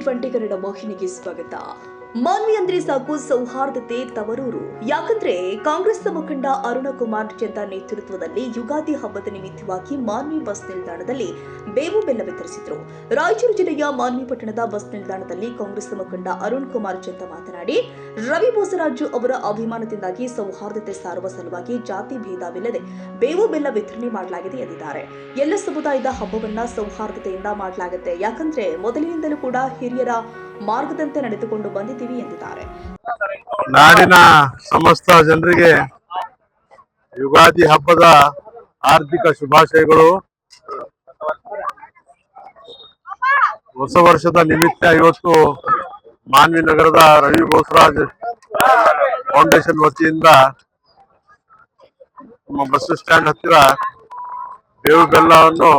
ಟಿವಿ20 ಕನ್ನಡ ವಾಹಿನಿಗೆ ಸ್ವಾಗತ. ಮಾನ್ವಿ ಅಂದ್ರೆ ಸಾಕು ಸೌಹಾರ್ದತೆ ತವರೂರು. ಯಾಕಂದ್ರೆ ಕಾಂಗ್ರೆಸ್ ಮುಖಂಡ ಅರುಣ ಕುಮಾರ್ ಚಂದ ನೇತೃತ್ವದಲ್ಲಿ ಯುಗಾದಿ ಹಬ್ಬದ ನಿಮಿತ್ತವಾಗಿ ಮಾನ್ವಿ ಬಸ್ ನಿಲ್ದಾಣದಲ್ಲಿ ಬೇವು ಬೆಲ್ಲ ವಿತರಿಸಿದರು. ರಾಯಚೂರು ಜಿಲ್ಲೆಯ ಮಾನ್ವಿ ಪಟ್ಟಣದ ಬಸ್ ನಿಲ್ದಾಣದಲ್ಲಿ ಕಾಂಗ್ರೆಸ್ ಮುಖಂಡ ಅರುಣ್ ಕುಮಾರ್ ಚಂದ ಮಾತನಾಡಿ, ರವಿ ಬೋಸರಾಜು ಅವರ ಅಭಿಮಾನದಿಂದಾಗಿ ಸೌಹಾರ್ದತೆ ಸಾರುವ ಸಲುವಾಗಿ ಜಾತಿ ಭೇದವಿಲ್ಲದೆ ಬೇವು ಬೆಲ್ಲ ವಿತರಣೆ ಮಾಡಲಾಗಿದೆ ಎಂದಿದ್ದಾರೆ. ಎಲ್ಲ ಸಮುದಾಯದ ಹಬ್ಬವನ್ನ ಸೌಹಾರ್ದತೆಯಿಂದ ಮಾಡಲಾಗುತ್ತೆ. ಯಾಕಂದ್ರೆ ಮೊದಲಿನಿಂದಲೂ ಕೂಡ ಹಿರಿಯರ ಮಾರ್ಗದಂತೆ ನಡೆದುಕೊಂಡು ಬಂದಿದ್ದೀವಿ ಎಂದಿದ್ದಾರೆ. ನಾಡಿನ ಸಮಸ್ತ ಜನರಿಗೆ ಯುಗಾದಿ ಹಬ್ಬದ ಆರ್ಥಿಕ ಶುಭಾಶಯಗಳು. ಹೊಸ ವರ್ಷದ ನಿಮಿತ್ತ ಇವತ್ತು ಮಾನ್ವಿ ನಗರದ ರವಿ ಬೋಸರಾಜ್ ಫೌಂಡೇಶನ್ ವತಿಯಿಂದ ನಮ್ಮ ಬಸ್ ಸ್ಟ್ಯಾಂಡ್ ಹತ್ತಿರ ಬೇವು ಬೆಲ್ಲವನ್ನು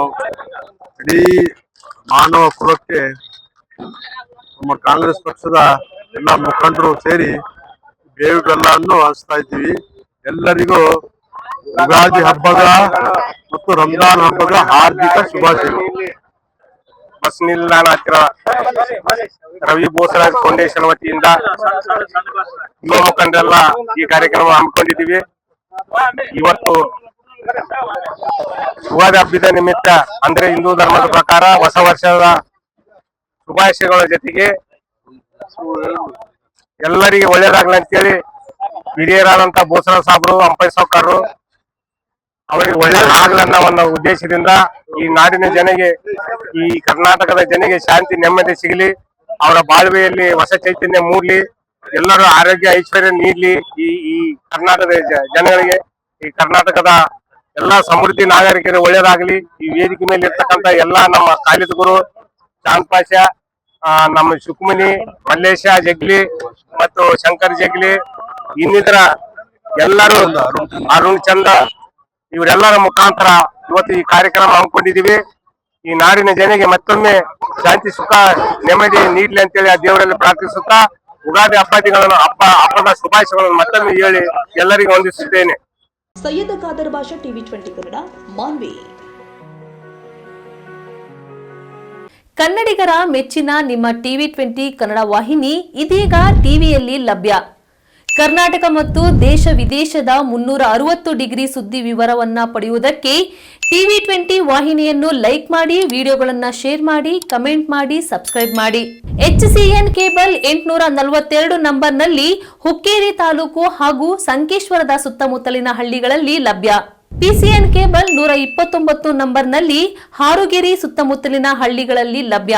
ಇಡೀ ಮಾನವ ಕುಲಕ್ಕೆ ನಮ್ಮ ಕಾಂಗ್ರೆಸ್ ಪಕ್ಷದ ಎಲ್ಲ ಮುಖಂಡರು ಸೇರಿ ಬೇವು ಬೆಲ್ಲವನ್ನು ಹಂಚ್ತಾ ಇದ್ದೀವಿ. ಎಲ್ಲರಿಗೂ ಯುಗಾದಿ ಹಬ್ಬದ ಮತ್ತು ರಂಜಾನ್ ಹಬ್ಬದ ಹಾರ್ದಿಕ ಶುಭಾಶಯಗಳು. ಬಸ್ ನಿಲ್ದಾಣ ಹತ್ತಿರ ರವಿ ಬೋಸರಾಜ್ ಫೌಂಡೇಶನ್ ವತಿಯಿಂದ ಯುವ ಮುಖಂಡರೆಲ್ಲ ಈ ಕಾರ್ಯಕ್ರಮ ಹಮ್ಮಿಕೊಂಡಿದ್ದೀವಿ. ಇವತ್ತು ಯುಗಾದಿ ಹಬ್ಬದ ನಿಮಿತ್ತ ಅಂದ್ರೆ ಹಿಂದೂ ಧರ್ಮದ ಪ್ರಕಾರ ಹೊಸ ವರ್ಷದ ಶುಭಾಶಯಗಳ ಜೊತೆಗೆ ಎಲ್ಲರಿಗೆ ಒಳ್ಳೇದಾಗ್ಲಿ ಅಂತೇಳಿ ಹಿರಿಯರಾದಂತ ಬೋಸರಾಜ್ ಸಾಬ್ರು, ಅಂಪೈ ಸಾವ್ಕಾರರು ಅವರಿಗೆ ಒಳ್ಳೇದಾಗ್ಲಿ ಅನ್ನೋ ಒಂದು ಉದ್ದೇಶದಿಂದ ಈ ನಾಡಿನ ಜನಗೆ, ಈ ಕರ್ನಾಟಕದ ಜನಗೆ ಶಾಂತಿ ನೆಮ್ಮದಿ ಸಿಗಲಿ, ಅವರ ಬಾಳ್ವೆಯಲ್ಲಿ ಹೊಸ ಚೈತನ್ಯ ಮೂಡ್ಲಿ, ಎಲ್ಲರೂ ಆರೋಗ್ಯ ಐಶ್ವರ್ಯ ನೀಡ್ಲಿ. ಈ ಕರ್ನಾಟಕದ ಜನಗಳಿಗೆ, ಈ ಕರ್ನಾಟಕದ ಎಲ್ಲಾ ಸಮೃದ್ಧಿ ನಾಗರಿಕರಿಗೆ ಒಳ್ಳೇದಾಗ್ಲಿ. ಈ ವೇದಿಕೆ ಮೇಲೆ ಇರ್ತಕ್ಕಂಥ ಎಲ್ಲಾ ನಮ್ಮ ಖಾಲಿದ್ ಗುರು, ಚಾಂದ್ ಪಾಷಾ, ನಮ್ಮ ಸುಕ್ಮನಿ, ಮಲ್ಲೇಶ ಜಗ್ಲಿ ಮತ್ತು ಶಂಕರ್ ಜಗ್ಲಿ, ಇನ್ನಿತರ ಎಲ್ಲರೂ, ಅರುಣ್ ಚಂದ, ಇವರೆಲ್ಲರ ಮುಖಾಂತರ ಇವತ್ತು ಈ ಕಾರ್ಯಕ್ರಮ ಹಮ್ಮಿಕೊಂಡಿದ್ದೀವಿ. ಈ ನಾಡಿನ ಜನಗೆ ಮತ್ತೊಮ್ಮೆ ಶಾಂತಿ ಸುಖ ನೆಮ್ಮದಿ ನೀಡ್ಲಿ ಅಂತೇಳಿ ಆ ದೇವರಲ್ಲಿ ಪ್ರಾರ್ಥಿಸುತ್ತಾ ಯುಗಾದಿ ಹಬ್ಬದ ಶುಭಾಶಯಗಳನ್ನು ಮತ್ತೊಮ್ಮೆ ಹೇಳಿ ಎಲ್ಲರಿಗೂ ವಂದಿಸುತ್ತೇನೆ. ಸೈಯದ್ ಖಾದರ್ ಭಾಷಾ, ಟಿವಿ20 ಕನ್ನಡ, ಮಾನ್ವಿ. ಕನ್ನಡಿಗರ ಮೆಚ್ಚಿನ ನಿಮ್ಮ ಟಿವಿ20 ಕನ್ನಡ ವಾಹಿನಿ ಇದೀಗ ಟಿವಿಯಲ್ಲಿ ಲಭ್ಯ. ಕರ್ನಾಟಕ ಮತ್ತು ದೇಶ ವಿದೇಶದ 360 ಡಿಗ್ರಿ ಸುದ್ದಿ ವಿವರವನ್ನ ಪಡೆಯುವುದಕ್ಕೆ ಟಿವಿ20 ವಾಹಿನಿಯನ್ನು ಲೈಕ್ ಮಾಡಿ, ವಿಡಿಯೋಗಳನ್ನು ಶೇರ್ ಮಾಡಿ, ಕಮೆಂಟ್ ಮಾಡಿ, ಸಬ್ಸ್ಕ್ರೈಬ್ ಮಾಡಿ. HCN ಕೇಬಲ್ 842 ನಂಬರ್ನಲ್ಲಿ ಹುಕ್ಕೇರಿ ತಾಲೂಕು ಹಾಗೂ ಸಂಕೇಶ್ವರದ ಸುತ್ತಮುತ್ತಲಿನ ಹಳ್ಳಿಗಳಲ್ಲಿ ಲಭ್ಯ. PCN ಕೇಬಲ್ 129 ನಂಬರ್ನಲ್ಲಿ ಹಾರುಗೆರೆ ಸುತ್ತಮುತ್ತಲಿನ ಹಳ್ಳಿಗಳಲ್ಲಿ ಲಭ್ಯ.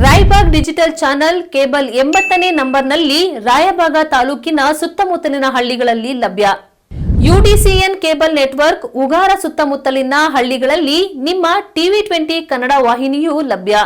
ರಾಯಬಾಗ್ ಡಿಜಿಟಲ್ ಚಾನೆಲ್ ಕೇಬಲ್ 80ನೇ ನಂಬರ್ನಲ್ಲಿ ರಾಯಬಾಗ ತಾಲೂಕಿನ ಸುತ್ತಮುತ್ತಲಿನ ಹಳ್ಳಿಗಳಲ್ಲಿ ಲಭ್ಯ. UDCN ಕೇಬಲ್ ನೆಟ್ವರ್ಕ್ ಉಗಾರ ಸುತ್ತಮುತ್ತಲಿನ ಹಳ್ಳಿಗಳಲ್ಲಿ ನಿಮ್ಮ ಟಿವಿ20 ಕನ್ನಡ ವಾಹಿನಿಯೂ ಲಭ್ಯ.